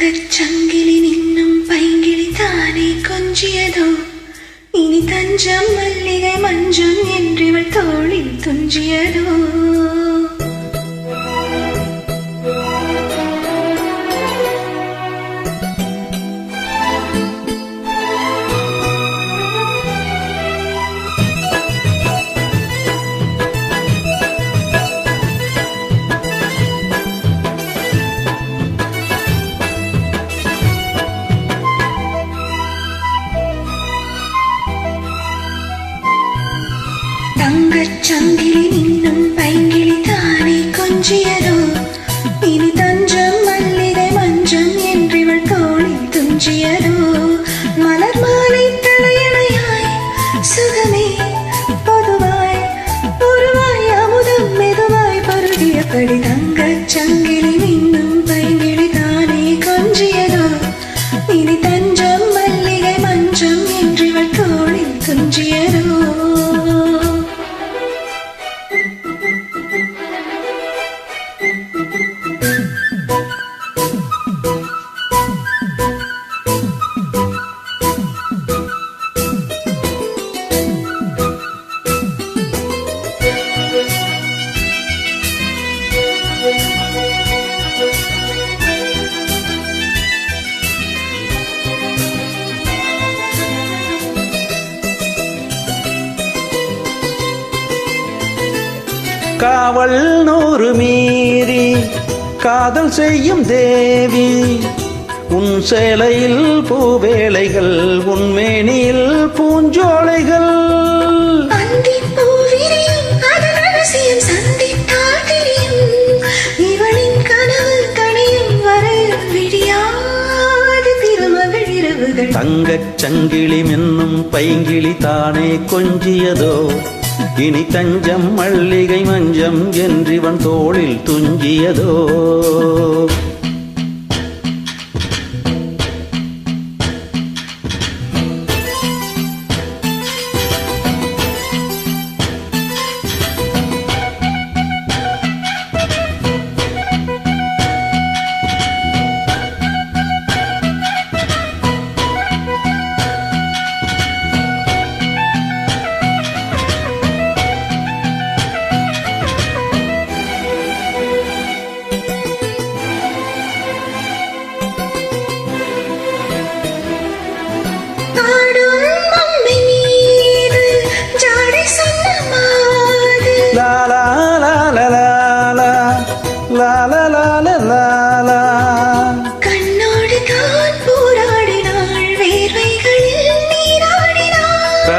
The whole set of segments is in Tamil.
தங்கச் சங்கிலி நின்னும் பைங்கிளி தானே கொஞ்சியதோ இனி தஞ்சம் மல்லிகை மஞ்சம் என்றிவள் தோளில் துஞ்சியதோ தங்கச் சங்கிலி நின்னும் பைங்கிளி தானே கொஞ்சியதோ இனி தஞ்சம் மல்லிகை மஞ்சம் என்றிவள் தோளில் துஞ்சியதோ மலர் மாலை தலையணையாய் சுகமே பொதுவாய் பொருவாய் அமுதம் மெதுவாய் பருகியபடி தங்கச் சங்கிலி நின்னும் பைங்கிளி தானே கொஞ்சியதோ இனி தஞ்சம் மல்லிகை மஞ்சம் என்றிவள் தோளில் துஞ்சியதோ காவல் 100 மீறி காதல் செய்யும் தேவி உன் சேலையில் பூவேளைகள் உன் மேனியில் பூஞ்சோலைகள் தங்கச் சங்கிலி மின்னும் பைங்கிளி தானே கொஞ்சியதோ இனி தஞ்சம் மல்லிகை மஞ்சம் என்றிவன் தோளில் துஞ்சியதோ கண்ணோடு தான் போராடினாள் வேர்வைகளில் நீராடினாள்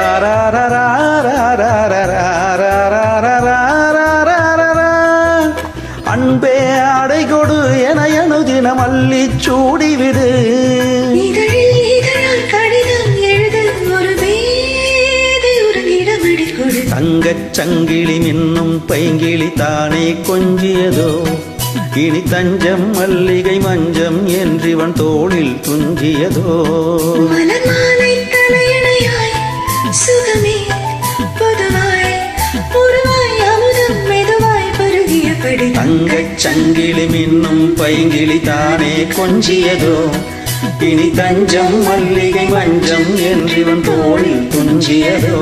அன்பே ஆடை கொடு என அனுதினம் அள்ளி சூடிவிடு தங்கச் சங்கிலி மின்னும் பைங்கிளி தானே கொஞ்சியதோ இனி தஞ்சம் மல்லிகை மஞ்சம் என்றிவன் தோளில் துஞ்சியதோ மலர் மாலை தலையணையாய் சுகமே பொதுவாய் பொருவாய் அமுதம் மெதுவாய் பருகியபடி தங்கச் சங்கிலி மின்னும் பைங்கிளி தானே கொஞ்சியதோ இனி தஞ்சம் மல்லிகை மஞ்சம் என்றிவன் தோளில் துஞ்சியதோ